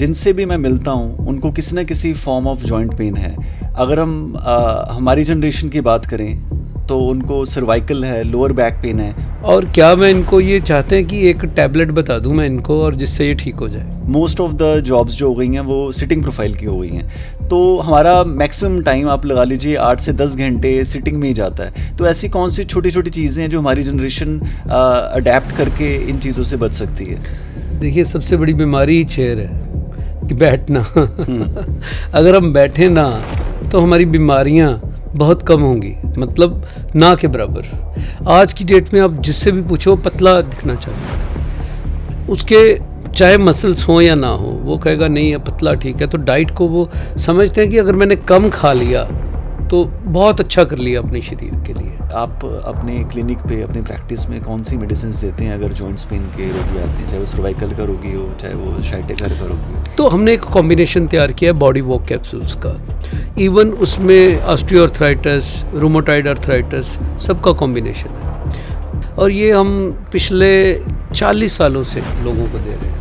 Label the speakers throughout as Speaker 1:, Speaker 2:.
Speaker 1: जिनसे भी मैं मिलता हूँ उनको किसी न किसी फॉर्म ऑफ जॉइंट पेन है। अगर हम हमारी जनरेशन की बात करें तो उनको सर्वाइकल है, लोअर बैक पेन है।
Speaker 2: और क्या मैं इनको ये चाहते हैं कि एक टैबलेट बता दूं मैं इनको और जिससे ये ठीक हो जाए।
Speaker 1: मोस्ट ऑफ द जॉब्स जो हो गई हैं वो सिटिंग प्रोफाइल की हो गई हैं, तो हमारा मैक्सिमम टाइम आप लगा लीजिए 8 से 10 घंटे सिटिंग में ही जाता है। तो ऐसी कौन सी छोटी छोटी चीज़ें हैं जो हमारी जनरेशन अडेप्ट करके इन चीज़ों से बच सकती है?
Speaker 2: देखिए, सबसे बड़ी बीमारी ही चेयर है कि बैठना। अगर हम बैठे ना तो हमारी बीमारियां बहुत कम होंगी, मतलब ना के बराबर। आज की डेट में आप जिससे भी पूछो पतला दिखना चाहता है, उसके चाहे मसल्स हो या ना हो, वो कहेगा नहीं पतला ठीक है। तो डाइट को वो समझते हैं कि अगर मैंने कम खा लिया तो बहुत अच्छा कर लिया अपने शरीर के लिए।
Speaker 1: आप अपने क्लिनिक पे, अपने प्रैक्टिस में कौन सी मेडिसिन देते हैं अगर जॉइंट्स पेन के रोगी आते हैं, चाहे वो सर्वाइकल का रोगी हो, चाहे वो शाइटिका का रोगी हो?
Speaker 2: तो हमने एक कॉम्बिनेशन तैयार किया है बॉडी वॉक कैप्सूल्स का। इवन उसमें ऑस्टियोआर्थराइटिस, रूमेटॉइड आर्थराइटिस, सबका कॉम्बिनेशन है। और ये हम पिछले 40 सालों से लोगों को दे रहे हैं।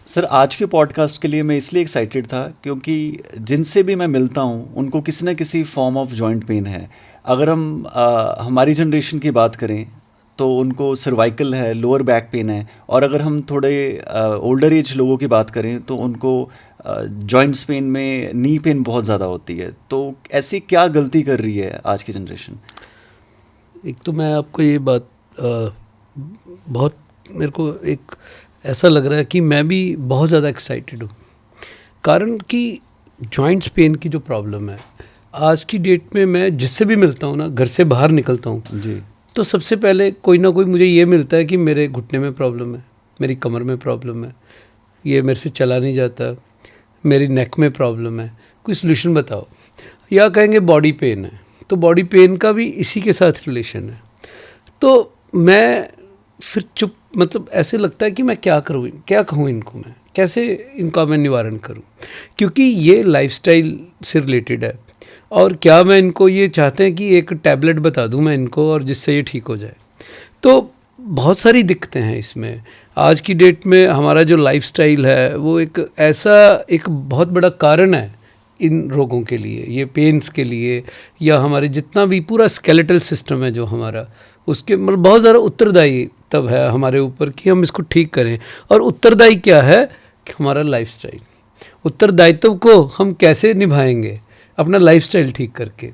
Speaker 1: सर, आज के पॉडकास्ट के लिए मैं इसलिए एक्साइटेड था क्योंकि जिनसे भी मैं मिलता हूँ उनको किसी न किसी फॉर्म ऑफ जॉइंट पेन है। अगर हम हमारी जनरेशन की बात करें तो उनको सर्वाइकल है, लोअर बैक पेन है, और अगर हम थोड़े ओल्डर एज लोगों की बात करें तो उनको जॉइंट्स पेन में नी पेन बहुत ज़्यादा होती है। तो ऐसी क्या गलती कर रही है आज की जनरेशन?
Speaker 2: एक तो मैं आपको ये बात बहुत, मेरे को एक ऐसा लग रहा है कि मैं भी बहुत ज़्यादा एक्साइटेड हूँ, कारण कि जॉइंट्स पेन की जो प्रॉब्लम है आज की डेट में, मैं जिससे भी मिलता हूँ ना, घर से बाहर निकलता हूँ
Speaker 1: जी,
Speaker 2: तो सबसे पहले कोई ना कोई मुझे ये मिलता है कि मेरे घुटने में प्रॉब्लम है, मेरी कमर में प्रॉब्लम है, ये मेरे से चला नहीं जाता, मेरी नेक में प्रॉब्लम है, कोई सोल्यूशन बताओ। या कहेंगे बॉडी पेन है, तो बॉडी पेन का भी इसी के साथ रिलेशन है। तो मैं फिर चुप, मतलब ऐसे लगता है कि मैं क्या करूँ, क्या कहूँ इनको, मैं कैसे इनका मैं निवारण करूँ, क्योंकि ये लाइफस्टाइल से रिलेटेड है। और क्या मैं इनको ये चाहते हैं कि एक टैबलेट बता दूं मैं इनको और जिससे ये ठीक हो जाए। तो बहुत सारी दिक्कतें हैं इसमें। आज की डेट में हमारा जो लाइफस्टाइल है वो एक ऐसा एक बहुत बड़ा कारण है इन रोगों के लिए, ये पेन्स के लिए, या हमारे जितना भी पूरा स्केलेटल सिस्टम है जो हमारा, उसके मतलब बहुत ज़्यादा उत्तरदायी तब है हमारे ऊपर कि हम इसको ठीक करें। और उत्तरदायी क्या है कि हमारा लाइफस्टाइल। उत्तरदायित्व को हम कैसे निभाएंगे अपना लाइफस्टाइल ठीक करके।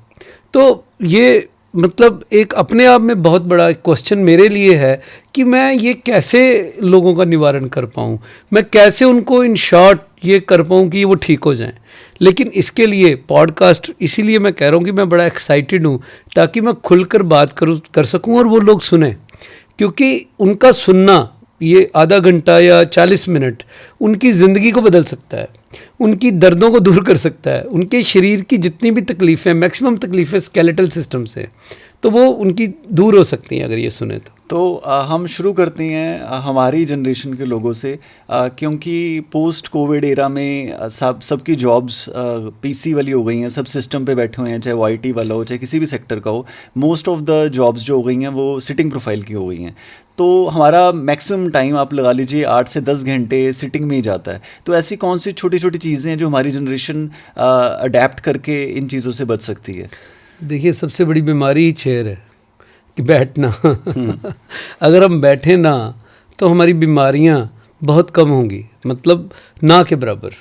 Speaker 2: तो ये मतलब एक अपने आप में बहुत बड़ा क्वेश्चन मेरे लिए है कि मैं ये कैसे लोगों का निवारण कर पाऊँ, मैं कैसे उनको इन शॉर्ट ये कर पाऊँ कि वो ठीक हो जाएं। लेकिन इसके लिए पॉडकास्ट, इसीलिए मैं कह रहा हूँ कि मैं बड़ा एक्साइटेड हूँ ताकि मैं खुलकर बात कर सकूँ और वो लोग सुने, क्योंकि उनका सुनना ये आधा घंटा या 40 मिनट उनकी ज़िंदगी को बदल सकता है, उनकी दर्दों को दूर कर सकता है, उनके शरीर की जितनी भी तकलीफ़ें, मैक्सिमम तकलीफ़ें स्केलेटल सिस्टम से, तो वो उनकी दूर हो सकती हैं अगर ये सुने तो।
Speaker 1: हम शुरू करते हैं हमारी जनरेशन के लोगों से, क्योंकि पोस्ट कोविड एरा में सबकी जॉब्स पीसी वाली हो गई हैं, सब सिस्टम पे बैठे हुए हैं, चाहे वो आईटी वाला हो, चाहे किसी भी सेक्टर का हो। मोस्ट ऑफ द जॉब्स जो हो गई हैं वो सिटिंग प्रोफाइल की हो गई हैं, तो हमारा मैक्सिमम टाइम आप लगा लीजिए 8 से 10 घंटे सिटिंग में ही जाता है। तो ऐसी कौन सी छोटी छोटी चीज़ें हैं जो हमारी जनरेशन अडेप्ट करके इन चीज़ों से बच सकती है?
Speaker 2: देखिए, सबसे बड़ी बीमारी ही चेयर है कि बैठना। अगर हम बैठे ना तो हमारी बीमारियां बहुत कम होंगी, मतलब ना के बराबर,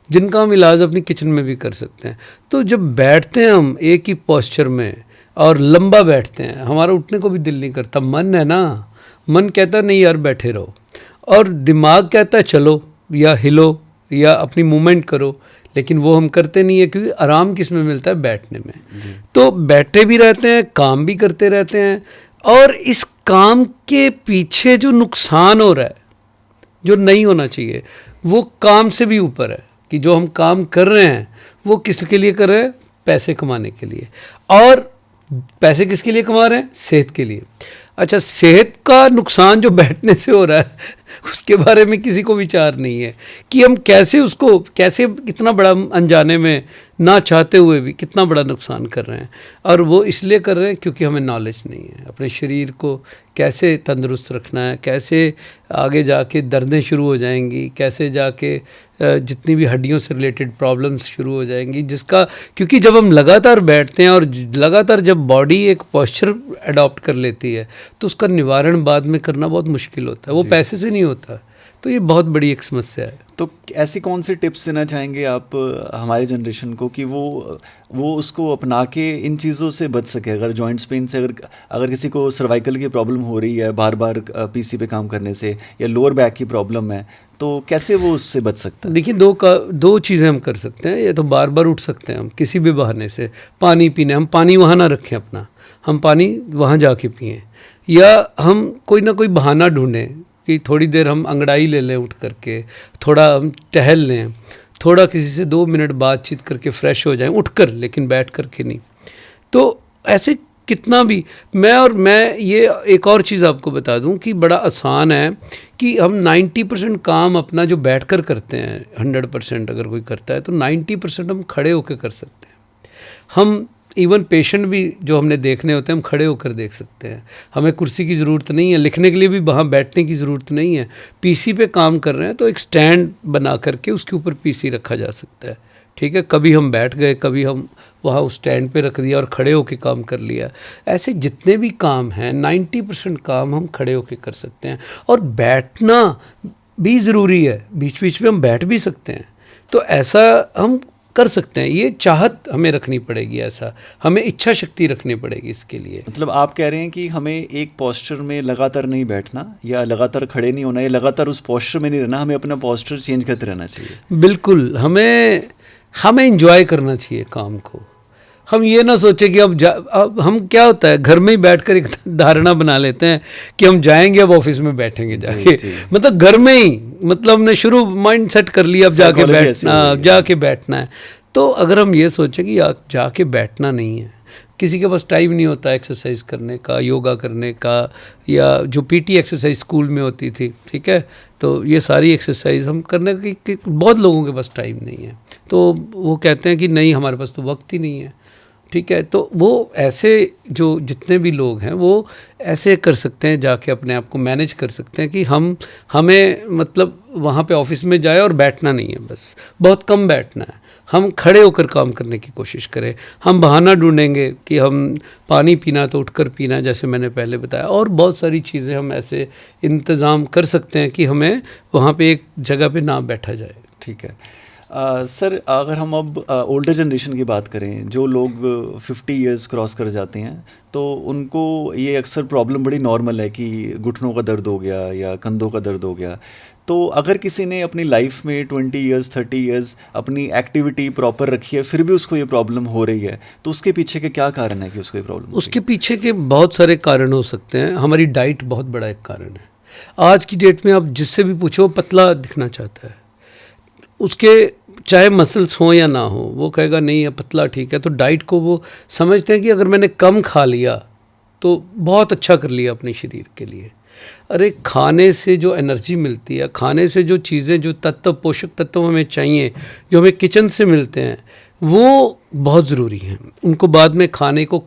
Speaker 2: जिनका हम इलाज अपनी किचन में भी कर सकते हैं। तो जब बैठते हैं हम एक ही पोस्चर में और लंबा बैठते हैं, हमारा उठने को भी दिल नहीं करता। मन है ना, मन कहता नहीं यार बैठे रहो, और दिमाग कहता है चलो या हिलो या अपनी मूवमेंट करो, लेकिन वो हम करते नहीं है, क्योंकि आराम किस में मिलता है, बैठने में। तो बैठे भी रहते हैं, काम भी करते रहते हैं, और इस काम के पीछे जो नुकसान हो रहा है, जो नहीं होना चाहिए, वो काम से भी ऊपर है कि जो हम काम कर रहे हैं वो किसके लिए कर रहे हैं, पैसे कमाने के लिए। और पैसे किसके लिए कमा रहे हैं, सेहत के लिए। अच्छा, सेहत का नुकसान जो बैठने से हो रहा है उसके बारे में किसी को विचार नहीं है कि हम कैसे उसको, कैसे इतना बड़ा अनजाने में ना चाहते हुए भी कितना बड़ा नुकसान कर रहे हैं। और वो इसलिए कर रहे हैं क्योंकि हमें नॉलेज नहीं है अपने शरीर को कैसे तंदुरुस्त रखना है, कैसे आगे जाके दर्दें शुरू हो जाएंगी, कैसे जाके जितनी भी हड्डियों से रिलेटेड प्रॉब्लम्स शुरू हो जाएंगी, जिसका क्योंकि जब हम लगातार बैठते हैं और लगातार जब बॉडी एक पोस्चर अडॉप्ट कर लेती है तो उसका निवारण बाद में करना बहुत मुश्किल होता है, वो पैसे से नहीं होता। तो ये बहुत बड़ी एक समस्या है।
Speaker 1: तो ऐसी कौन सी टिप्स देना चाहेंगे आप हमारे जनरेशन को कि वो उसको अपना के इन चीज़ों से बच सके? अगर जॉइंट्स पेन से अगर किसी को सर्वाइकल की प्रॉब्लम हो रही है बार बार पीसी पे काम करने से, या लोअर बैक की प्रॉब्लम है, तो कैसे वो उससे बच सकता है?
Speaker 2: देखिए, दो चीज़ें हम कर सकते हैं। ये तो बार बार उठ सकते हैं हम किसी भी बहाने से, पानी पीने, हम पानी वहाँ ना रखें अपना, हम पानी वहाँ जाके पिएं, या हम कोई ना कोई बहाना ढूंढें कि थोड़ी देर हम अंगड़ाई ले लें उठ करके, थोड़ा हम टहल लें, थोड़ा किसी से 2 मिनट बातचीत करके फ्रेश हो जाएं उठकर, लेकिन बैठ करके नहीं। तो ऐसे कितना भी मैं ये एक और चीज़ आपको बता दूं कि बड़ा आसान है कि हम 90% काम अपना जो बैठकर करते हैं, 100% अगर कोई करता है तो 90% हम खड़े होकर कर सकते हैं। हम इवन पेशेंट भी जो हमने देखने होते हैं हम खड़े होकर देख सकते हैं। हमें कुर्सी की ज़रूरत नहीं है, लिखने के लिए भी वहाँ बैठने की ज़रूरत नहीं है। पीसी पे काम कर रहे हैं तो एक स्टैंड बना करके उसके ऊपर पीसी रखा जा सकता है, ठीक है। कभी हम बैठ गए, कभी हम वहाँ उस स्टैंड पे रख दिया और खड़े होकर काम कर लिया। ऐसे जितने भी काम हैं 90% काम हम खड़े होकर कर सकते हैं। और बैठना भी ज़रूरी है, बीच बीच में हम बैठ भी सकते हैं। तो ऐसा हम कर सकते हैं, ये चाहत हमें रखनी पड़ेगी, ऐसा हमें इच्छा शक्ति रखनी पड़ेगी इसके लिए।
Speaker 1: मतलब आप कह रहे हैं कि हमें एक पोस्चर में लगातार नहीं बैठना, या लगातार खड़े नहीं होना, या लगातार उस पोस्चर में नहीं रहना, हमें अपना पोस्चर चेंज करते रहना चाहिए।
Speaker 2: बिल्कुल, हमें एंजॉय करना चाहिए काम को। हम ये ना सोचे कि अब हम क्या होता है घर में ही बैठकर एक धारणा बना लेते हैं कि हम जाएंगे अब ऑफिस में बैठेंगे जाके, मतलब घर में ही, मतलब हमने शुरू माइंड सेट कर लिया अब जाके बैठना है। तो अगर हम ये सोचें कि जाके बैठना नहीं है, किसी के पास टाइम नहीं होता एक्सरसाइज करने का, योगा करने का, या जो पीटी एक्सरसाइज स्कूल में होती थी, ठीक है, तो ये सारी एक्सरसाइज हम करने की बहुत लोगों के पास टाइम नहीं है। तो वो कहते हैं कि नहीं हमारे पास तो वक्त ही नहीं है, ठीक है। तो वो ऐसे जो जितने भी लोग हैं वो ऐसे कर सकते हैं, जाके अपने आप को मैनेज कर सकते हैं कि हमें मतलब वहाँ पे ऑफिस में जाए और बैठना नहीं है, बस बहुत कम बैठना है, हम खड़े होकर काम करने की कोशिश करें। हम बहाना ढूंढेंगे कि हम पानी पीना तो उठकर पीना, जैसे मैंने पहले बताया, और बहुत सारी चीज़ें हम ऐसे इंतज़ाम कर सकते हैं कि हमें वहाँ पे एक जगह पे ना बैठा जाए।
Speaker 1: ठीक है। सर, अगर हम अब ओल्डर जनरेशन की बात करें, जो लोग 50 इयर्स क्रॉस कर जाते हैं, तो उनको ये अक्सर प्रॉब्लम बड़ी नॉर्मल है कि घुटनों का दर्द हो गया या कंधों का दर्द हो गया। तो अगर किसी ने अपनी लाइफ में 20 इयर्स 30 इयर्स अपनी एक्टिविटी प्रॉपर रखी है, फिर भी उसको ये प्रॉब्लम हो रही है, तो उसके पीछे के क्या कारण है कि उसको ये प्रॉब्लम?
Speaker 2: उसके पीछे के बहुत सारे कारण हो सकते हैं। हमारी डाइट बहुत बड़ा एक कारण है। आज की डेट में आप जिससे भी पूछो पतला दिखना चाहता है, उसके चाहे मसल्स हों या ना हो, वो कहेगा नहीं है पतला ठीक है। तो डाइट को वो समझते हैं कि अगर मैंने कम खा लिया तो बहुत अच्छा कर लिया अपने शरीर के लिए। अरे खाने से जो एनर्जी मिलती है, खाने से जो चीज़ें, जो तत्व, पोषक तत्व हमें चाहिए, जो हमें किचन से मिलते हैं, वो बहुत ज़रूरी हैं। उनको बाद में खाने को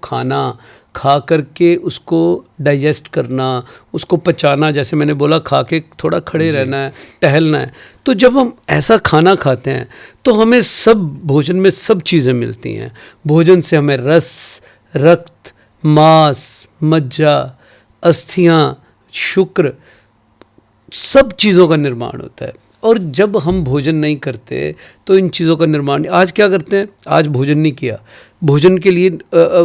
Speaker 2: खा करके उसको डाइजेस्ट करना, उसको पचाना, जैसे मैंने बोला खा के थोड़ा खड़े रहना है, टहलना है। तो जब हम ऐसा खाना खाते हैं तो हमें सब भोजन में सब चीज़ें मिलती हैं। भोजन से हमें रस, रक्त, मांस, मज्जा, अस्थियाँ, शुक्र, सब चीज़ों का निर्माण होता है। और जब हम भोजन नहीं करते तो इन चीज़ों का निर्माण, आज क्या करते हैं, आज भोजन नहीं किया, भोजन के लिए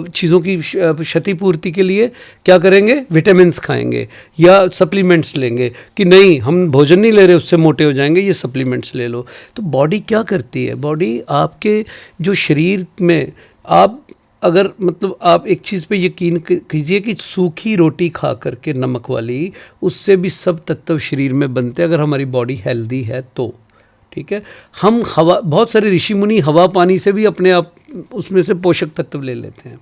Speaker 2: चीज़ों की क्षतिपूर्ति के लिए क्या करेंगे, विटामिन्स खाएंगे या सप्लीमेंट्स लेंगे कि नहीं हम भोजन नहीं ले रहे उससे मोटे हो जाएंगे, ये सप्लीमेंट्स ले लो। तो बॉडी क्या करती है, बॉडी आपके जो शरीर में, आप अगर मतलब आप एक चीज़ पे यकीन कीजिए कि सूखी रोटी खा करके नमक वाली, उससे भी सब तत्व शरीर में बनते हैं अगर हमारी बॉडी हेल्दी है तो, ठीक है। हम हवा, बहुत सारे ऋषि मुनि हवा पानी से भी अपने आप उसमें से पोषक तत्व ले लेते हैं।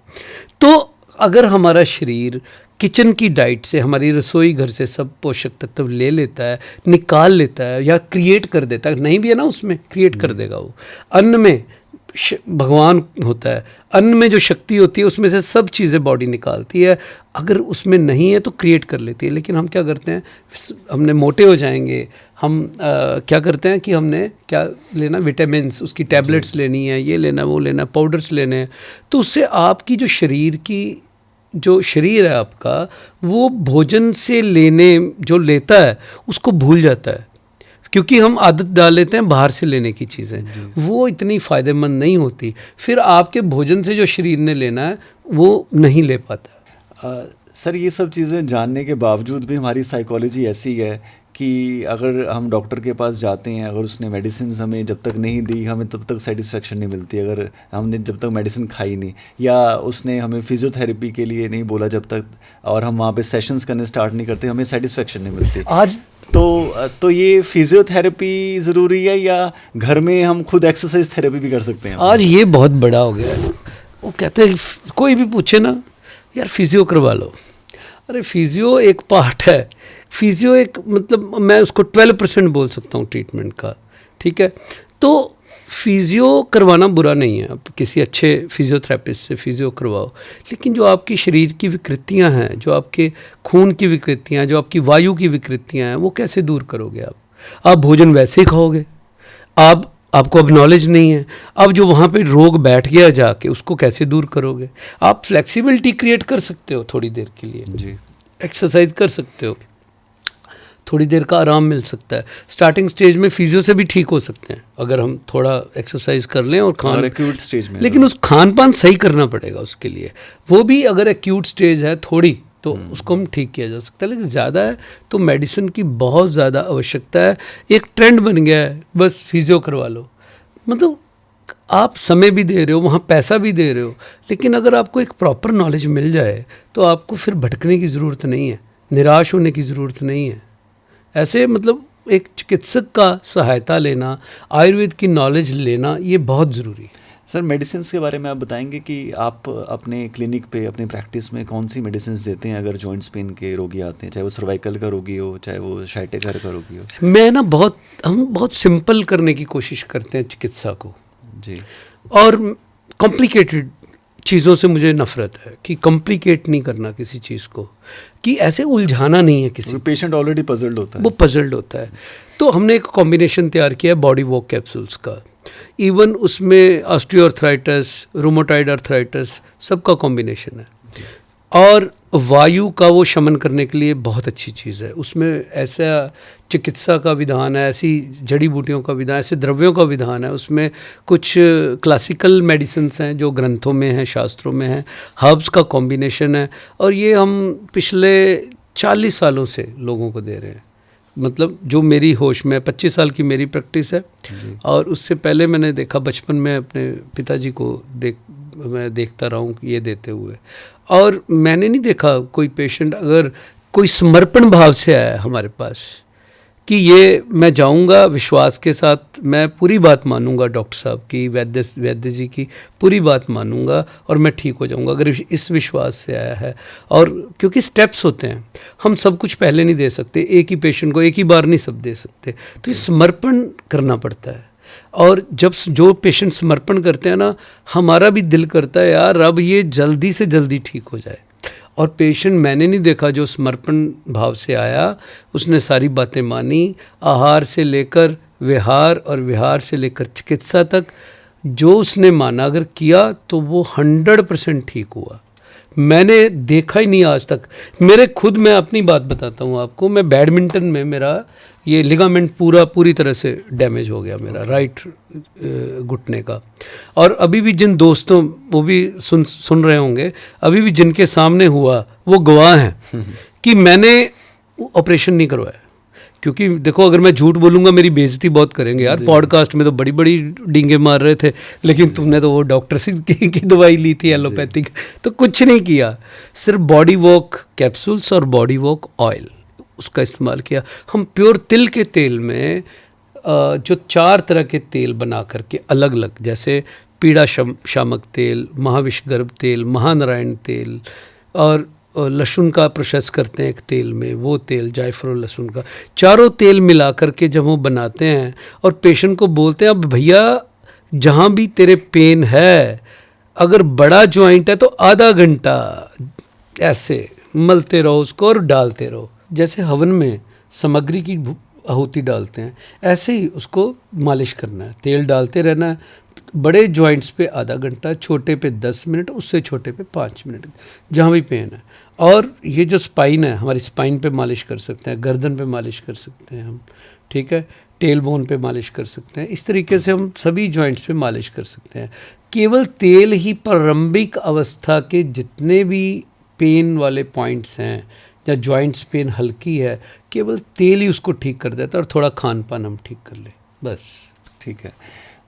Speaker 2: तो अगर हमारा शरीर किचन की डाइट से, हमारी रसोई घर से सब पोषक तत्व ले लेता है, निकाल लेता है या क्रिएट कर देता है, नहीं भी है ना उसमें क्रिएट कर देगा वो, अन्न में भगवान होता है, अन्न में जो शक्ति होती है उसमें से सब चीज़ें बॉडी निकालती है, अगर उसमें नहीं है तो क्रिएट कर लेती है। लेकिन हम क्या करते हैं, हमने मोटे हो जाएंगे, हम क्या करते हैं कि हमने क्या लेना, विटामिन्स, उसकी टैबलेट्स लेनी है, ये लेना वो लेना, पाउडर्स लेने हैं, तो उससे आपकी जो शरीर है आपका, वो भोजन से जो लेता है उसको भूल जाता है, क्योंकि हम आदत डाल लेते हैं बाहर से लेने की चीज़ें, वो इतनी फ़ायदेमंद नहीं होती, फिर आपके भोजन से जो शरीर ने लेना है वो नहीं ले पाता।
Speaker 1: सर ये सब चीज़ें जानने के बावजूद भी हमारी साइकोलॉजी ऐसी है कि अगर हम डॉक्टर के पास जाते हैं, अगर उसने मेडिसिन हमें जब तक नहीं दी, हमें तब तक सेटिस्फेक्शन नहीं मिलती, अगर हमने जब तक मेडिसिन खाई नहीं, या उसने हमें फिजियोथेरेपी के लिए नहीं बोला जब तक, और हम वहाँ पे सेशंस करने स्टार्ट नहीं करते, हमें सेटिस्फेक्शन नहीं मिलती।
Speaker 2: आज
Speaker 1: तो ये फिजियोथेरेपी ज़रूरी है या घर में हम खुद एक्सरसाइज थेरेपी भी कर सकते हैं?
Speaker 2: आज ये बहुत बड़ा हो गया है। वो कहते हैं, कोई भी पूछे ना, यार फिजियो करवा लो। अरे फिजियो एक पार्ट है, फिजियो एक मतलब मैं उसको 12% बोल सकता हूँ ट्रीटमेंट का, ठीक है। तो फिजियो करवाना बुरा नहीं है, आप किसी अच्छे फिजियोथेरेपिस्ट से फिजियो करवाओ, लेकिन जो आपकी शरीर की विकृतियां हैं, जो आपके खून की विकृतियां, जो आपकी वायु की विकृतियां हैं, वो कैसे दूर करोगे आप भोजन वैसे ही खाओगे, आपको अब नॉलेज नहीं है, अब जो वहाँ पे रोग बैठ गया जाके उसको कैसे दूर करोगे? आप फ्लेक्सिबिलिटी क्रिएट कर सकते हो थोड़ी देर के लिए
Speaker 1: जी,
Speaker 2: एक्सरसाइज कर सकते हो, थोड़ी देर का आराम मिल सकता है। स्टार्टिंग स्टेज में फिजियो से भी ठीक हो सकते हैं अगर हम थोड़ा एक्सरसाइज कर लें और
Speaker 1: एक्यूट स्टेज में,
Speaker 2: लेकिन उस खान पान सही करना पड़ेगा उसके लिए। वो भी अगर एक्यूट स्टेज है थोड़ी, तो उसको हम ठीक किया जा सकता है, लेकिन ज़्यादा है तो मेडिसिन की बहुत ज़्यादा आवश्यकता है। एक ट्रेंड बन गया है, बस फिजियो करवा लो, मतलब आप समय भी दे रहे हो, वहाँ पैसा भी दे रहे हो, लेकिन अगर आपको एक प्रॉपर नॉलेज मिल जाए तो आपको फिर भटकने की ज़रूरत नहीं है, निराश होने की ज़रूरत नहीं है। ऐसे मतलब एक चिकित्सक का सहायता लेना, आयुर्वेद की नॉलेज लेना, ये बहुत ज़रूरी है।
Speaker 1: सर मेडिसिन के बारे में आप बताएंगे कि आप अपने क्लिनिक पे, अपनी प्रैक्टिस में कौन सी मेडिसिन देते हैं अगर जॉइंट्स पेन के रोगी आते हैं, चाहे वो सर्वाइकल का रोगी हो, चाहे वो शाइटिका का रोगी हो?
Speaker 2: हम बहुत सिंपल करने की कोशिश करते हैं चिकित्सा को
Speaker 1: जी,
Speaker 2: और कॉम्प्लिकेटेड चीज़ों से मुझे नफ़रत है कि कॉम्प्लिकेट नहीं करना किसी चीज़ को, कि ऐसे उलझाना नहीं है किसी,
Speaker 1: पेशेंट ऑलरेडी पजल्ड होता है,
Speaker 2: वो पजल्ड होता है। तो हमने एक कॉम्बिनेशन तैयार किया है बॉडी वॉक कैप्सूल्स का, इवन उसमें ऑस्टियोआर्थराइटिस, रूमेटॉइड आर्थराइटिस, सबका कॉम्बिनेशन है, और वायु का वो शमन करने के लिए बहुत अच्छी चीज़ है। उसमें ऐसा चिकित्सा का विधान है, ऐसी जड़ी बूटियों का विधान, ऐसे द्रव्यों का विधान है, उसमें कुछ क्लासिकल मेडिसिन्स हैं जो ग्रंथों में हैं, शास्त्रों में हैं, हर्ब्स का कॉम्बिनेशन है, और ये हम पिछले 40 सालों से लोगों को दे रहे हैं। मतलब जो मेरी होश में 25 साल की मेरी प्रैक्टिस है, और उससे पहले मैंने देखा, बचपन में अपने पिताजी को मैं देखता रहा हूँ ये देते हुए, और मैंने नहीं देखा कोई पेशेंट अगर कोई समर्पण भाव से आया हमारे पास कि ये मैं जाऊंगा विश्वास के साथ, मैं पूरी बात मानूंगा डॉक्टर साहब की, वैद्य जी की पूरी बात मानूंगा और मैं ठीक हो जाऊंगा, अगर इस विश्वास से आया है। और क्योंकि स्टेप्स होते हैं, हम सब कुछ पहले नहीं दे सकते, एक ही पेशेंट को एक ही बार नहीं सब दे सकते, तो ये समर्पण करना पड़ता है। और जब जो पेशेंट समर्पण करते हैं ना, हमारा भी दिल करता है यार अब ये जल्दी से जल्दी ठीक हो जाए। और पेशेंट मैंने नहीं देखा जो समर्पण भाव से आया, उसने सारी बातें मानी, आहार से लेकर विहार और विहार से लेकर चिकित्सा तक जो उसने माना अगर किया तो वो 100% ठीक हुआ। मैंने देखा ही नहीं आज तक। मैं अपनी बात बताता हूँ आपको, मैं बैडमिंटन में मेरा ये लिगामेंट पूरी तरह से डैमेज हो गया मेरा राइट घुटने का, और अभी भी जिन दोस्तों, वो भी सुन रहे होंगे, अभी भी जिनके सामने हुआ वो गवाह हैं कि मैंने ऑपरेशन नहीं करवाया। क्योंकि देखो अगर मैं झूठ बोलूँगा मेरी बेइज्जती बहुत करेंगे यार, पॉडकास्ट में तो बड़ी बड़ी डींगे मार रहे थे, लेकिन तुमने तो वो डॉक्टर से की दवाई ली थी एलोपैथिक, तो कुछ नहीं किया, सिर्फ बॉडी वॉक कैप्सूल्स और बॉडी वॉक ऑयल उसका इस्तेमाल किया। हम प्योर तिल के तेल में जो 4 तरह के तेल बना करके अलग अलग, जैसे पीड़ा शामक तेल, महाविषगर्भ तेल, महानारायण तेल, और लहसुन का प्रोसेस करते हैं एक तेल में, वो तेल जायफल लहसुन का, चारों तेल मिला करके जब वो बनाते हैं और पेशेंट को बोलते हैं अब भैया जहाँ भी तेरे पेन है, अगर बड़ा जॉइंट है तो आधा घंटा ऐसे मलते रहो उसको और डालते रहो। जैसे हवन में सामग्री की आहुति डालते हैं, ऐसे ही उसको मालिश करना है, तेल डालते रहना है। बड़े जॉइंट्स पे आधा घंटा, छोटे पे 10 मिनट, उससे छोटे पे 5 मिनट, जहाँ भी पेन है। और ये जो स्पाइन है, हमारी स्पाइन पे मालिश कर सकते हैं, गर्दन पे मालिश कर सकते हैं हम, ठीक है, टेल बोन पे मालिश कर सकते हैं। इस तरीके से हम सभी जॉइंट्स पे मालिश कर सकते हैं। केवल तेल ही प्रारंभिक अवस्था के जितने भी पेन वाले पॉइंट्स हैं या जॉइंट्स पेन हल्की है, केवल तेल ही उसको ठीक कर देता है, और थोड़ा खान पान हम ठीक कर ले, बस।
Speaker 1: ठीक है।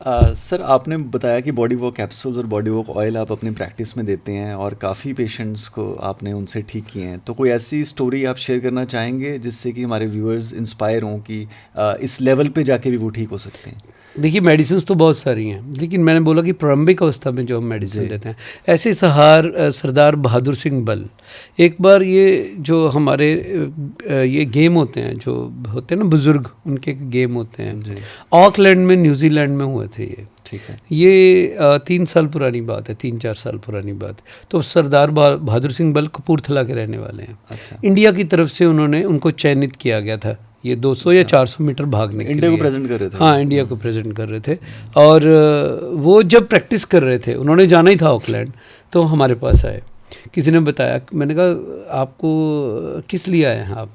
Speaker 1: सर, आपने बताया कि बॉडी वर्क कैप्सूल्स और बॉडी वर्क ऑयल आप अपनी प्रैक्टिस में देते हैं और काफ़ी पेशेंट्स को आपने उनसे ठीक किए हैं। तो कोई ऐसी स्टोरी आप शेयर करना चाहेंगे जिससे कि हमारे व्यूअर्स इंस्पायर हों कि इस लेवल पे जाके भी वो ठीक हो सकते हैं?
Speaker 2: देखिए, मेडिसिन तो बहुत सारी हैं, लेकिन मैंने बोला कि प्रारंभिक अवस्था में जो हम मेडिसिन देते हैं, ऐसे सरदार बहादुर सिंह बल, एक बार ये जो हमारे ये गेम होते हैं, जो होते हैं ना बुजुर्ग, उनके गेम होते हैं, ऑकलैंड में, न्यूजीलैंड में हुए थे ये।
Speaker 1: ठीक है।
Speaker 2: ये 3 साल पुरानी बात है, 3-4 साल पुरानी बात है। तो सरदार बहादुर सिंह बल कपूरथला के रहने वाले हैं।
Speaker 1: अच्छा।
Speaker 2: इंडिया की तरफ से उनको चयनित किया गया था, ये 200 या 400 मीटर भागने के लिए।
Speaker 1: इंडिया को प्रेजेंट कर रहे थे।
Speaker 2: हाँ, इंडिया को प्रेजेंट कर रहे थे। और वो जब प्रैक्टिस कर रहे थे, उन्होंने जाना ही था ऑकलैंड, तो हमारे पास आए। किसी ने बताया, मैंने कहा आपको किस लिए आए हैं आप?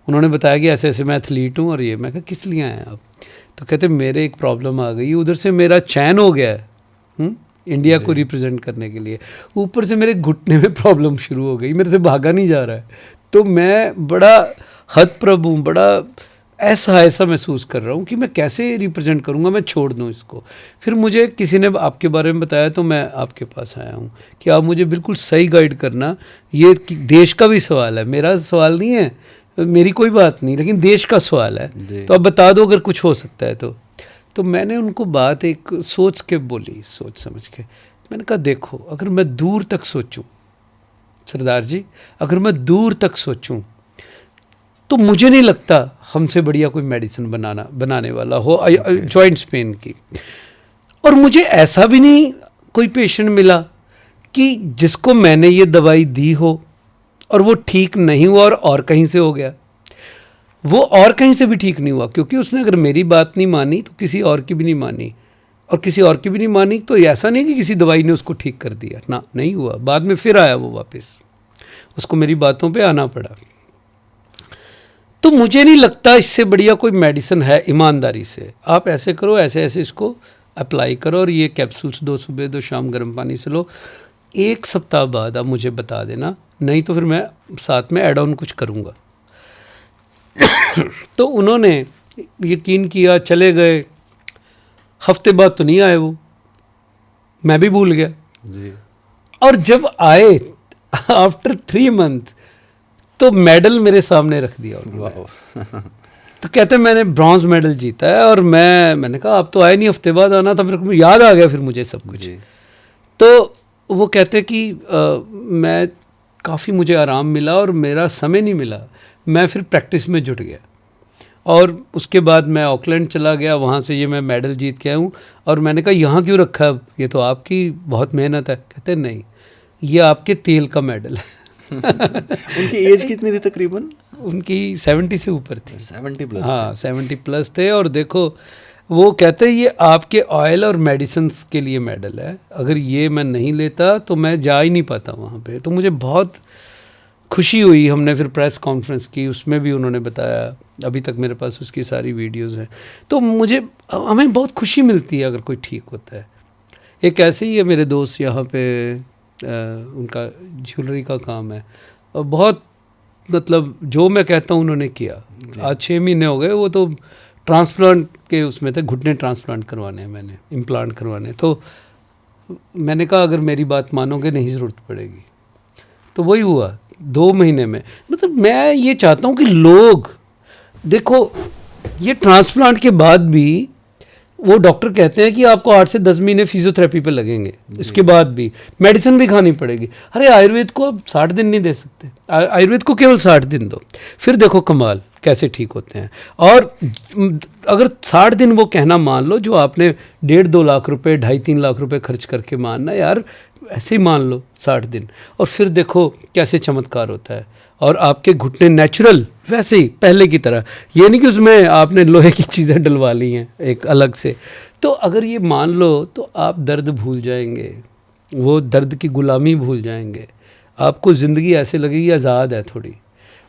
Speaker 2: उन्होंने बताया कि ऐसे ऐसे मैं एथलीट हूँ और ये। मैं कहा किस लिए आए हैं आप? तो कहते मेरे एक प्रॉब्लम आ गई, उधर से मेरा चयन हो गया है इंडिया को रिप्रेजेंट करने के लिए, ऊपर से मेरे घुटने में प्रॉब्लम शुरू हो गई, मेरे से भागा नहीं जा रहा है। तो मैं बड़ा हतप्रभ हूँ, बड़ा ऐसा महसूस कर रहा हूँ कि मैं कैसे रिप्रेजेंट करूँगा, मैं छोड़ दूँ इसको। फिर मुझे किसी ने आपके बारे में बताया, तो मैं आपके पास आया हूँ कि आप मुझे बिल्कुल सही गाइड करना। ये देश का भी सवाल है, मेरा सवाल नहीं है, मेरी कोई बात नहीं, लेकिन देश का सवाल है, तो आप बता दो अगर कुछ हो सकता है तो मैंने उनको बात एक सोच के बोली, सोच समझ के। मैंने कहा देखो, अगर मैं दूर तक सोचूं, सरदार जी, अगर मैं दूर तक सोचूं, तो मुझे नहीं लगता हमसे बढ़िया कोई मेडिसिन बनाने वाला हो जॉइंट्स पेन की। और मुझे ऐसा भी नहीं कोई पेशेंट मिला कि जिसको मैंने ये दवाई दी हो और वो ठीक नहीं हुआ और कहीं से हो गया। वो और कहीं से भी ठीक नहीं हुआ, क्योंकि उसने अगर मेरी बात नहीं मानी तो किसी और की भी नहीं मानी, और किसी और की भी नहीं मानी तो ऐसा नहीं कि किसी दवाई ने उसको ठीक कर दिया ना, नहीं हुआ। बाद में फिर आया वो वापस, उसको मेरी बातों पे आना पड़ा। तो मुझे नहीं लगता इससे बढ़िया कोई मेडिसिन है। ईमानदारी से आप ऐसे करो, ऐसे ऐसे इसको अप्लाई करो, और ये कैप्सूल्स 2 सुबह 2 शाम गर्म पानी से लो। 1 सप्ताह बाद आप मुझे बता देना, नहीं तो फिर मैं साथ में ऐड ऑन कुछ करूँगा। तो उन्होंने यकीन किया, चले गए। हफ्ते बाद तो नहीं आए वो, मैं भी भूल गया
Speaker 1: जी।
Speaker 2: और जब आए आफ्टर 3 मंथ, तो मेडल मेरे सामने रख दिया उन्होंने। तो कहते मैंने ब्रॉन्ज मेडल जीता है। और मैंने कहा आप तो आए नहीं, हफ्ते बाद आना था। मेरे को याद आ गया फिर मुझे सब कुछ। तो वो कहते कि मैं काफ़ी मुझे आराम मिला और मेरा समय नहीं मिला, मैं फिर प्रैक्टिस में जुट गया। और उसके बाद मैं ऑकलैंड चला गया, वहाँ से ये मैं मेडल जीत के आया हूँ। और मैंने कहा यहाँ क्यों रखा, ये तो आपकी बहुत मेहनत है। कहते नहीं, ये आपके तेल का मेडल है।
Speaker 1: उनकी एज कितनी थी तकरीबन?
Speaker 2: उनकी 70 से ऊपर थी।
Speaker 1: 70 प्लस?
Speaker 2: हाँ, 70 प्लस थे। और देखो, वो कहते ये आपके ऑयल और मेडिसिन्स के लिए मेडल है, अगर ये मैं नहीं लेता तो मैं जा ही नहीं पाता वहाँ पे। तो मुझे बहुत खुशी हुई। हमने फिर प्रेस कॉन्फ्रेंस की, उसमें भी उन्होंने बताया, अभी तक मेरे पास उसकी सारी वीडियोस हैं। तो हमें बहुत खुशी मिलती है अगर कोई ठीक होता है। एक ऐसे ही है मेरे दोस्त यहाँ पे, उनका ज्वेलरी का काम है, और बहुत मतलब जो मैं कहता हूँ उन्होंने किया। आज 6 महीने हो गए, वो तो ट्रांसप्लांट के उसमें थे, घुटने ट्रांसप्लांट करवाने हैं मैंने, इम्प्लांट करवाने। तो मैंने कहा अगर मेरी बात मानोगे नहीं ज़रूरत पड़ेगी। तो वही हुआ 2 महीने में। मतलब मैं ये चाहता हूँ कि लोग देखो, ये ट्रांसप्लांट के बाद भी वो डॉक्टर कहते हैं कि आपको 8 से 10 महीने फिजियोथेरेपी पे लगेंगे, इसके बाद भी मेडिसिन भी खानी पड़ेगी। अरे आयुर्वेद को आप 60 दिन नहीं दे सकते, आयुर्वेद को केवल 60 दिन दो, फिर देखो कमाल कैसे ठीक होते हैं। और अगर 60 दिन वो कहना मान लो, जो आपने 1.5-2 लाख रुपए 2.5-3 लाख रुपए खर्च करके मानना, यार ऐसे ही मान लो 60 दिन, और फिर देखो कैसे चमत्कार होता है। और आपके घुटने नेचुरल वैसे ही पहले की तरह, ये नहीं कि उसमें आपने लोहे की चीज़ें डलवा ली हैं एक अलग से। तो अगर ये मान लो तो आप दर्द भूल जाएंगे, वो दर्द की गुलामी भूल जाएंगे, आपको ज़िंदगी ऐसे लगेगी आज़ाद है थोड़ी।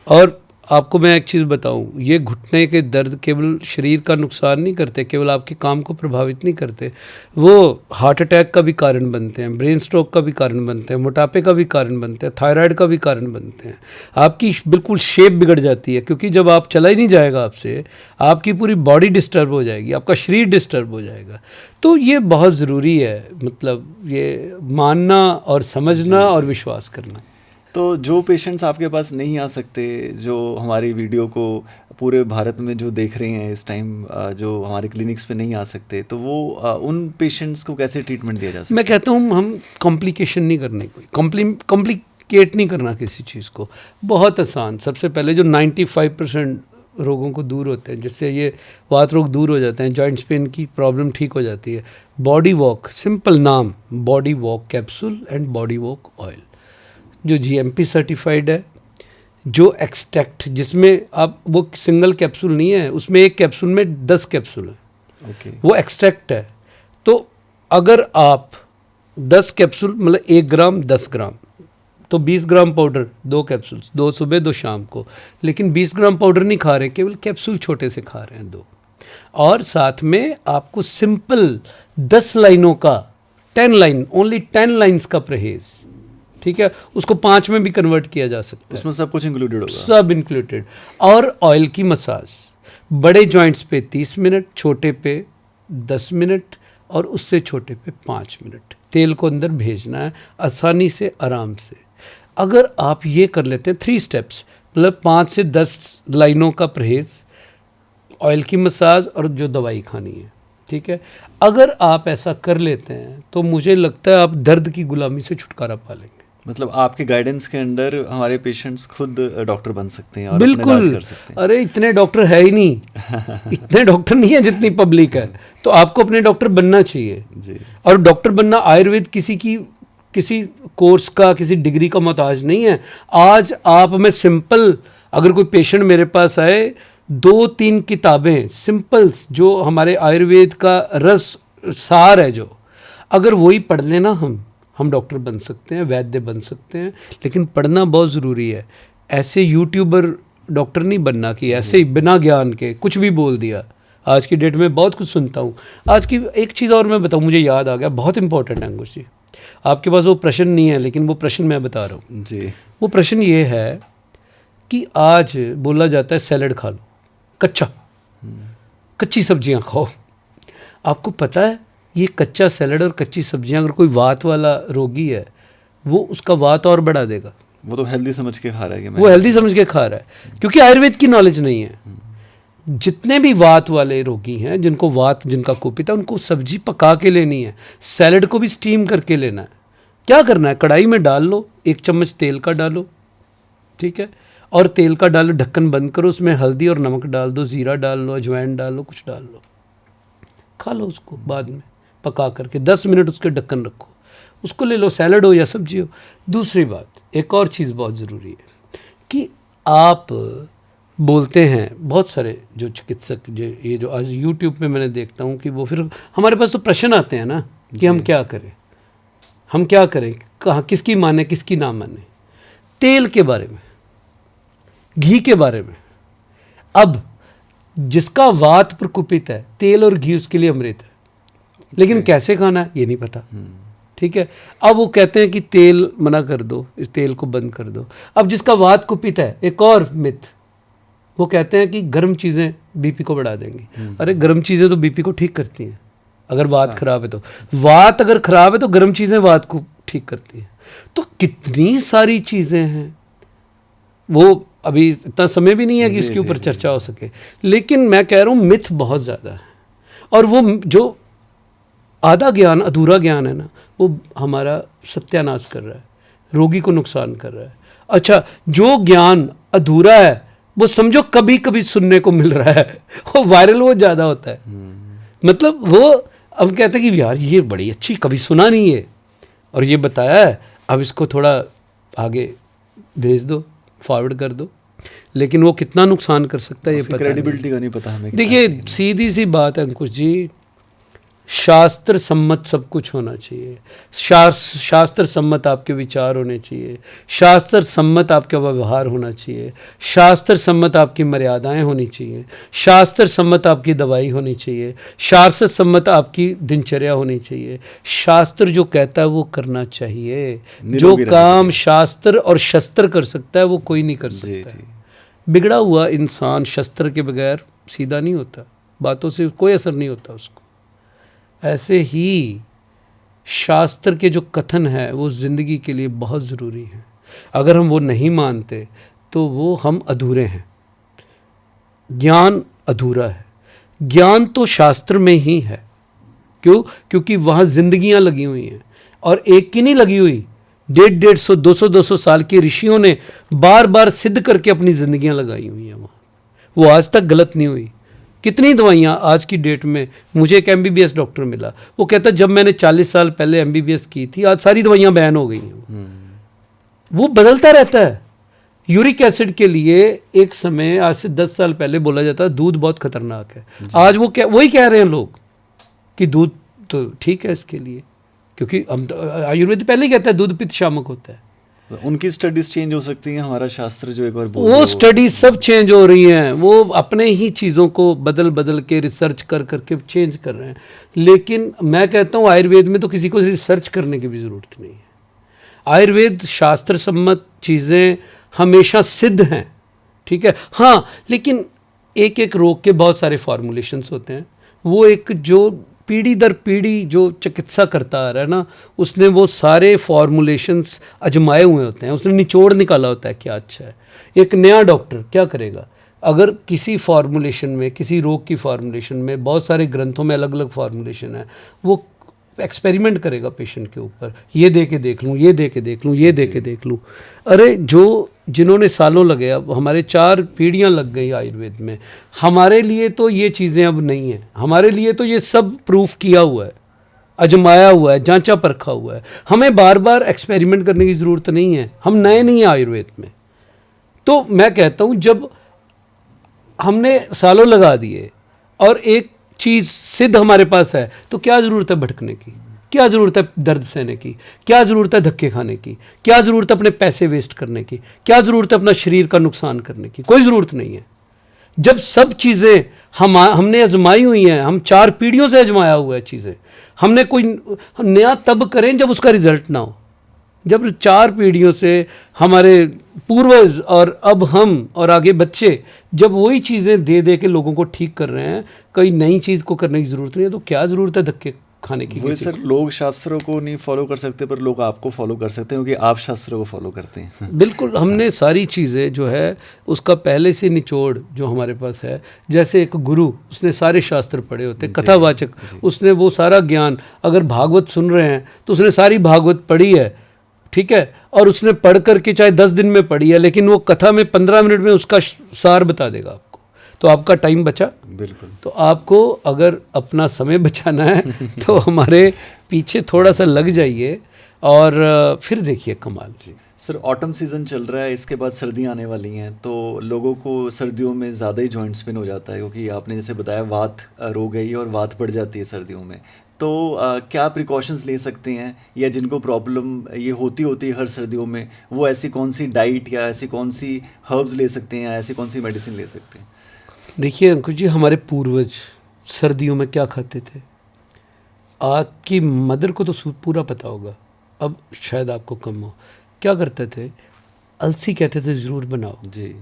Speaker 2: और आपको मैं एक चीज़ बताऊं, ये घुटने के दर्द केवल शरीर का नुकसान नहीं करते, केवल आपके काम को प्रभावित नहीं करते, वो हार्ट अटैक का भी कारण बनते हैं, ब्रेन स्ट्रोक का भी कारण बनते हैं, मोटापे का भी कारण बनते हैं, थायराइड का भी कारण बनते हैं। आपकी बिल्कुल शेप बिगड़ जाती है, क्योंकि जब आप चला ही नहीं जाएगा आपसे, आपकी पूरी बॉडी डिस्टर्ब हो जाएगी, आपका शरीर डिस्टर्ब हो जाएगा। तो ये बहुत ज़रूरी है, मतलब ये मानना और समझना और विश्वास करना।
Speaker 1: तो जो पेशेंट्स आपके पास नहीं आ सकते, जो हमारी वीडियो को पूरे भारत में जो देख रहे हैं इस टाइम, जो हमारे क्लिनिक्स पे नहीं आ सकते, तो वो उन पेशेंट्स को कैसे ट्रीटमेंट दिया जा सकता है?
Speaker 2: मैं कहता हूँ हम कॉम्प्लिकेशन नहीं करने, कोई कॉम्प्लिकेट नहीं करना किसी चीज़ को। बहुत आसान, सबसे पहले जो 95% रोगों को दूर होते हैं, जिससे ये वात रोग दूर हो जाते हैं, जॉइंट्स पेन की प्रॉब्लम ठीक हो जाती है। बॉडी वॉक, सिंपल नाम, body walk capsule and body walk oil, जो GMP सर्टिफाइड है, जो एक्सट्रैक्ट, जिसमें आप, वो सिंगल कैप्सूल नहीं है, उसमें एक कैप्सूल में 10 कैप्सूल है। वो एक्सट्रैक्ट है। तो अगर आप 10 कैप्सूल मतलब 1 ग्राम 10 ग्राम, तो 20 ग्राम पाउडर, 2 कैप्सूल, 2 सुबह 2 शाम को। लेकिन 20 ग्राम पाउडर नहीं खा रहे, केवल कैप्सूल छोटे से खा रहे हैं 2। और साथ में आपको सिंपल 10 लाइनों का, 10 लाइन, ओनली 10 लाइन्स का परहेज, ठीक है, उसको 5 में भी कन्वर्ट किया जा सकता है।
Speaker 1: उसमें सब कुछ इंक्लूडेड होगा,
Speaker 2: सब इंक्लूडेड। और ऑयल की मसाज, बड़े जॉइंट्स पे 30 मिनट, छोटे पे 10 मिनट, और उससे छोटे पे 5 मिनट। तेल को अंदर भेजना है आसानी से, आराम से। अगर आप ये कर लेते हैं 3 स्टेप्स, मतलब 5 से 10 लाइनों का परहेज, ऑयल की मसाज और जो दवाई खानी है, ठीक है, अगर आप ऐसा कर लेते हैं तो मुझे लगता है आप दर्द की गुलामी से छुटकारा पा लेंगे।
Speaker 1: मतलब आपके गाइडेंस के अंडर हमारे पेशेंट्स खुद डॉक्टर बन सकते हैं और
Speaker 2: बिल्कुल
Speaker 1: अपना इलाज कर सकते हैं।
Speaker 2: अरे इतने डॉक्टर है ही नहीं इतने डॉक्टर नहीं है जितनी पब्लिक है, तो आपको अपने डॉक्टर बनना चाहिए
Speaker 1: जी।
Speaker 2: और डॉक्टर बनना, आयुर्वेद किसी कोर्स का, किसी डिग्री का मोहताज नहीं है। आज आप में सिंपल, अगर कोई पेशेंट मेरे पास आए, 2-3 किताबें सिंपल, जो हमारे आयुर्वेद का रस सार है, जो अगर वही पढ़ लेना, हम डॉक्टर बन सकते हैं, वैद्य बन सकते हैं। लेकिन पढ़ना बहुत ज़रूरी है। ऐसे यूट्यूबर डॉक्टर नहीं बनना कि ऐसे ही बिना ज्ञान के कुछ भी बोल दिया। आज की डेट में बहुत कुछ सुनता हूँ। आज की एक चीज़ और मैं बताऊँ, मुझे याद आ गया, बहुत इंपॉर्टेंट है अंकुश जी। आपके पास वो प्रश्न नहीं है, लेकिन वो प्रश्न मैं बता रहा हूँ
Speaker 1: जी।
Speaker 2: वो प्रश्न ये है कि आज बोला जाता है सैलड खा लो, कच्ची सब्जियाँ खाओ। आपको पता है ये कच्चा सैलड और कच्ची सब्जियां, अगर कोई वात वाला रोगी है, वो उसका वात और बढ़ा देगा।
Speaker 1: वो तो हेल्दी समझ के खा रहा है कि
Speaker 2: वो हेल्दी समझ के खा रहा है, क्योंकि आयुर्वेद की नॉलेज नहीं है। जितने भी वात वाले रोगी हैं, जिनको वात, जिनका कुपित है, उनको सब्जी पका के लेनी है, सैलड को भी स्टीम करके लेना है। क्या करना है, कढ़ाई में डाल लो, 1 चम्मच तेल का डालो, ठीक है, और तेल का डालो, ढक्कन बंद करो, उसमें हल्दी और नमक डाल दो, ज़ीरा डाल लो, अजवाइन डाल लो, कुछ डाल लो, खा लो उसको बाद में पका करके। 10 मिनट उसके ढक्कन रखो, उसको ले लो, सैलड हो या सब्जी हो। दूसरी बात, एक और चीज़ बहुत ज़रूरी है कि आप बोलते हैं, बहुत सारे जो चिकित्सक, जो ये जो आज यूट्यूब पे मैंने देखता हूँ कि वो, फिर हमारे पास तो प्रश्न आते हैं ना कि हम क्या करें, कहाँ, किसकी माने, किसकी ना माने। तेल के बारे में, घी के बारे में, अब जिसका वात प्रकुपित है, तेल और घी उसके लिए अमृत है, लेकिन कैसे खाना है ये नहीं पता, ठीक है। अब वो कहते हैं कि तेल मना कर दो, इस तेल को बंद कर दो। अब जिसका वात कुपित है, एक और मिथ, वो कहते हैं कि गर्म चीज़ें बीपी को बढ़ा देंगी। अरे गर्म चीज़ें तो बीपी को ठीक करती हैं, अगर वात खराब है तो। वात अगर खराब है तो गर्म चीज़ें वात को ठीक करती हैं। तो कितनी सारी चीज़ें हैं, वो अभी इतना समय भी नहीं है कि इसके ऊपर चर्चा हो सके, लेकिन मैं कह रहा हूँ मिथ बहुत ज़्यादा है। और वो जो आधा ज्ञान, अधूरा ज्ञान है ना, वो हमारा सत्यानाश कर रहा है, रोगी को नुकसान कर रहा है। अच्छा, जो ज्ञान अधूरा है वो समझो कभी कभी सुनने को मिल रहा है, वो वायरल वो ज़्यादा होता है। मतलब वो अब कहते हैं कि यार ये बड़ी अच्छी, कभी सुना नहीं है और ये बताया है, अब इसको थोड़ा आगे भेज दो, फॉरवर्ड कर दो, लेकिन वो कितना नुकसान कर सकता है ये पता
Speaker 1: क्रेडिबिलिटी का नहीं पता हमें।
Speaker 2: देखिए सीधी सी बात है अंकुश जी, शास्त्र सम्मत सब कुछ होना चाहिए। शास्त्र सम्मत आपके विचार होने चाहिए, शास्त्र सम्मत आपका व्यवहार होना चाहिए, शास्त्र सम्मत आपकी मर्यादाएं होनी चाहिए, शास्त्र सम्मत आपकी दवाई होनी चाहिए, शास्त्र सम्मत आपकी दिनचर्या होनी चाहिए। शास्त्र जो कहता है वो करना चाहिए। जो काम शास्त्र और शस्त्र कर सकता है वो कोई नहीं कर सकता। बिगड़ा हुआ इंसान शस्त्र के बगैर सीधा नहीं होता, बातों से कोई असर नहीं होता उसको। ऐसे ही शास्त्र के जो कथन है वो ज़िंदगी के लिए बहुत ज़रूरी है। अगर हम वो नहीं मानते तो वो हम अधूरे हैं। ज्ञान अधूरा है। ज्ञान तो शास्त्र में ही है। क्यों? क्योंकि वहाँ ज़िंदगियाँ लगी हुई हैं, और एक की नहीं लगी हुई, 150, 200 साल के ऋषियों ने बार बार सिद्ध करके अपनी ज़िंदगियाँ लगाई हुई हैं वहाँ। वो आज तक गलत नहीं हुई। कितनी दवाइयाँ आज की डेट में, मुझे एक MBBS डॉक्टर मिला, वो कहता जब मैंने 40 साल पहले MBBS की थी, आज सारी दवाइयाँ बैन हो गई हैं। वो बदलता रहता है। यूरिक एसिड के लिए एक समय आज से 10 साल पहले बोला जाता है दूध बहुत खतरनाक है। आज वो वही कह रहे हैं लोग कि दूध तो ठीक है इसके लिए, क्योंकि हम आयुर्वेद पहले ही कहता है दूध पित्त शामक होता है।
Speaker 1: उनकी स्टडीज चेंज हो सकती हैं, हमारा शास्त्र जो एक बार
Speaker 2: वो स्टडीज सब चेंज हो रही हैं। वो अपने ही चीज़ों को बदल बदल के रिसर्च कर करके चेंज कर रहे हैं। लेकिन मैं कहता हूँ आयुर्वेद में तो किसी को रिसर्च करने की भी ज़रूरत नहीं है। आयुर्वेद शास्त्र सम्मत चीज़ें हमेशा सिद्ध हैं, ठीक है। हाँ, लेकिन एक एक रोग के बहुत सारे फॉर्मुलेशंस होते हैं। वो एक जो पीढ़ी दर पीढ़ी जो चिकित्सा करता आ रहा है ना, उसने वो सारे फॉर्मुलेशंस आजमाए हुए होते हैं, उसने निचोड़ निकाला होता है क्या अच्छा है। एक नया डॉक्टर क्या करेगा, अगर किसी फॉर्मुलेशन में, किसी रोग की फॉर्मुलेशन में बहुत सारे ग्रंथों में अलग अलग फॉर्मुलेशन है, वो एक्सपेरिमेंट करेगा पेशेंट के ऊपर, ये दे के देख लूँ, ये दे के देख लूँ, ये दे के देख लूँ। अरे जो जिन्होंने सालों लगे, अब हमारे 4 पीढ़ियां लग गई आयुर्वेद में, हमारे लिए तो ये चीज़ें अब नहीं हैं। हमारे लिए तो ये सब प्रूफ किया हुआ है, आजमाया हुआ है, जांचा परखा हुआ है। हमें बार बार एक्सपेरिमेंट करने की ज़रूरत नहीं है। हम नए नहीं हैं आयुर्वेद में। तो मैं कहता हूँ जब हमने सालों लगा दिए और एक चीज़ सिद्ध हमारे पास है, तो क्या ज़रूरत है भटकने की, क्या ज़रूरत है दर्द सहने की, क्या ज़रूरत है धक्के खाने की, क्या ज़रूरत है अपने पैसे वेस्ट करने की, क्या ज़रूरत है अपना शरीर का नुकसान करने की। कोई ज़रूरत नहीं है। जब सब चीज़ें हमने आजमाई हुई हैं, हम 4 पीढ़ियों से आजमाया हुआ है चीज़ें, हमने कोई नया तब करें जब उसका रिजल्ट ना हो। जब 4 पीढ़ियों से हमारे पूर्वज और अब हम और आगे बच्चे जब वही चीज़ें दे दे के लोगों को ठीक कर रहे हैं, कोई नई चीज़ को करने की ज़रूरत नहीं है, तो क्या ज़रूरत है धक्के खाने की।
Speaker 1: वही सर, लोग शास्त्रों को नहीं फॉलो कर सकते, पर लोग आपको फॉलो कर सकते हैं क्योंकि आप शास्त्रों को फॉलो करते हैं।
Speaker 2: बिल्कुल, हमने सारी चीज़ें जो है उसका पहले से निचोड़ जो हमारे पास है, जैसे एक गुरु, उसने सारे शास्त्र पढ़े होते, कथावाचक, उसने वो सारा ज्ञान, अगर भागवत सुन रहे हैं तो उसने सारी भागवत पढ़ी है, ठीक है, और उसने पढ़ करके चाहे 10 दिन में पढ़ी है, लेकिन वो कथा में 15 मिनट में उसका सार बता देगा आपको। तो आपका टाइम बचा।
Speaker 1: बिल्कुल।
Speaker 2: तो आपको अगर अपना समय बचाना है तो हमारे पीछे थोड़ा सा लग जाइए और फिर देखिए कमाल। जी
Speaker 1: सर, ऑटम सीज़न चल रहा है, इसके बाद सर्दियाँ आने वाली हैं, तो लोगों को सर्दियों में ज़्यादा ही जॉइंट्स पेन हो जाता है, क्योंकि आपने जैसे बताया वात रोग है और वात बढ़ जाती है सर्दियों में। तो क्या प्रिकॉशंस ले सकते हैं, या जिनको प्रॉब्लम ये होती है हर सर्दियों में, वो ऐसी कौन सी डाइट या ऐसी कौन सी हर्ब्स ले सकते हैं, या ऐसी कौन सी मेडिसिन ले सकते हैं?
Speaker 2: देखिए अंकुश जी, हमारे पूर्वज सर्दियों में क्या खाते थे, आपकी मदर को तो पूरा पता होगा, अब शायद आपको कम हो। क्या करते थे, अलसी कहते थे ज़रूर बनाओ
Speaker 1: जी,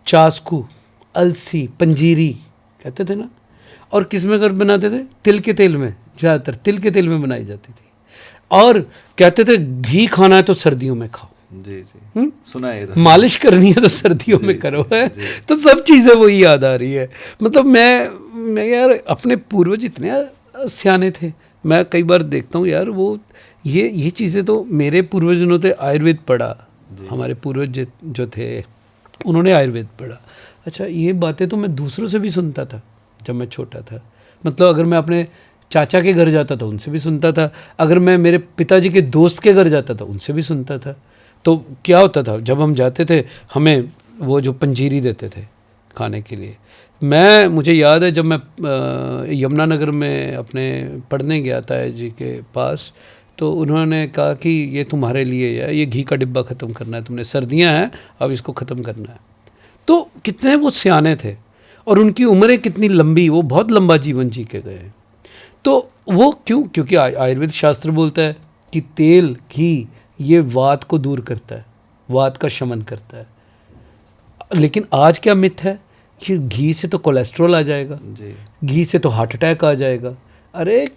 Speaker 2: चास्कू, अलसी, पंजीरी कहते थे ना। और किस में कर बनाते थे, तिल के तेल में, ज़्यादातर तिल के तेल में बनाई जाती थी। और कहते थे घी खाना है तो सर्दियों में खाओ।
Speaker 1: जी जी सुना है इधर।
Speaker 2: मालिश करनी है तो सर्दियों में करो है, तो सब चीज़ें वही याद आ रही है। मतलब मैं यार अपने पूर्वज इतने सियाने थे, मैं कई बार देखता हूँ यार वो ये चीज़ें तो मेरे पूर्वजों ने तो आयुर्वेद पढ़ा, हमारे पूर्वज जो थे उन्होंने आयुर्वेद पढ़ा। अच्छा, ये बातें तो मैं दूसरों से भी सुनता था जब मैं छोटा था। मतलब अगर मैं अपने चाचा के घर जाता था उनसे भी सुनता था, अगर मैं मेरे पिताजी के दोस्त के घर जाता था उनसे भी सुनता था। तो क्या होता था, जब हम जाते थे हमें वो जो पंजीरी देते थे खाने के लिए, मुझे याद है जब मैं यमुनानगर में अपने पढ़ने गया था जी के पास, तो उन्होंने कहा कि ये तुम्हारे लिए है, ये घी का डिब्बा ख़त्म करना है तुमने, सर्दियां हैं अब इसको ख़त्म करना है। तो कितने वो सियाने थे और उनकी उम्रें कितनी लंबी, वो बहुत लंबा जीवन जी के गए। तो वो क्योंकि आयुर्वेद शास्त्र बोलता है कि तेल घी ये वात को दूर करता है, वात का शमन करता है। लेकिन आज क्या मिथ है कि घी से तो कोलेस्ट्रॉल आ जाएगा
Speaker 1: जी,
Speaker 2: घी से तो हार्ट अटैक आ जाएगा। अरे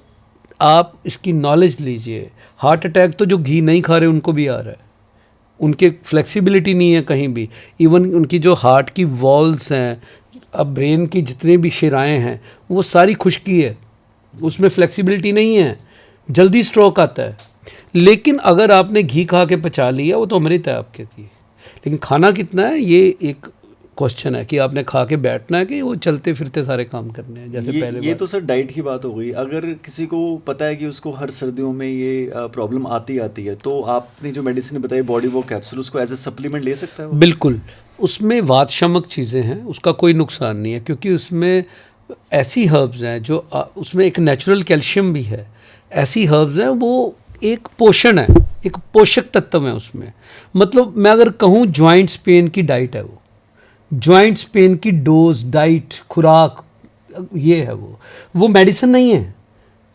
Speaker 2: आप इसकी नॉलेज लीजिए, हार्ट अटैक तो जो घी नहीं खा रहे उनको भी आ रहा है, उनके फ्लेक्सिबिलिटी नहीं है कहीं भी। इवन उनकी जो हार्ट की वॉल्स हैं, अब ब्रेन की जितनी भी शिराएं हैं वो सारी खुश्की है, उसमें फ्लेक्सिबिलिटी नहीं है, जल्दी स्ट्रोक आता है। लेकिन अगर आपने घी खा के पचा लिया वो तो अमृत है आपके लिए। लेकिन खाना कितना है ये एक क्वेश्चन है कि आपने खा के बैठना है कि वो चलते फिरते सारे काम करने हैं जैसे पहले
Speaker 1: ये तो सर डाइट की बात हो गई। अगर किसी को पता है कि उसको हर सर्दियों में ये प्रॉब्लम आती है, तो आपने जो मेडिसिन बताई बॉडी वो कैप्सूल, उसको एज ए सप्लीमेंट ले सकता है वो?
Speaker 2: बिल्कुल, उसमें वातशमक चीज़ें हैं, उसका कोई नुकसान नहीं है, क्योंकि उसमें ऐसी हर्ब्स हैं जो उसमें एक नेचुरल कैल्शियम भी है, ऐसी हर्ब्स हैं वो एक पोषण है, एक पोषक तत्व है उसमें। मतलब मैं अगर कहूँ जॉइंट्स पेन की डाइट है वो, जॉइंट्स पेन की डोज डाइट खुराक ये है वो मेडिसिन नहीं है।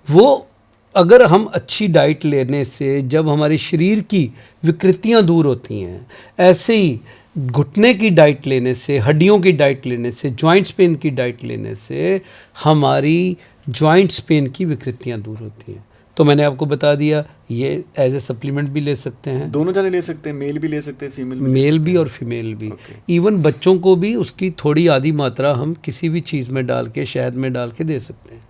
Speaker 2: वो अगर हम अच्छी डाइट लेने से जब हमारे शरीर की विकृतियां दूर होती हैं, ऐसे ही घुटने की डाइट लेने से, हड्डियों की डाइट लेने से, जॉइंट्स पेन की डाइट लेने से हमारी जॉइंट्स पेन की विकृतियां दूर होती हैं। तो मैंने आपको बता दिया, ये एज ए सप्लीमेंट भी ले सकते हैं,
Speaker 1: दोनों जाने ले सकते हैं, मेल भी ले सकते हैं, फीमेल
Speaker 2: मेल भी और फीमेल भी। इवन बच्चों को भी उसकी थोड़ी आधी मात्रा हम किसी भी चीज़ में डाल के, शहद में डाल के दे सकते हैं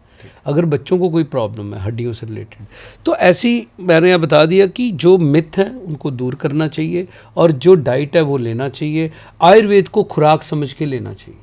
Speaker 2: अगर बच्चों को कोई प्रॉब्लम है हड्डियों से रिलेटेड। तो ऐसी मैंने यहाँ बता दिया कि जो मिथ हैं उनको दूर करना चाहिए और जो डाइट है वो लेना चाहिए, आयुर्वेद को खुराक समझ के लेना चाहिए।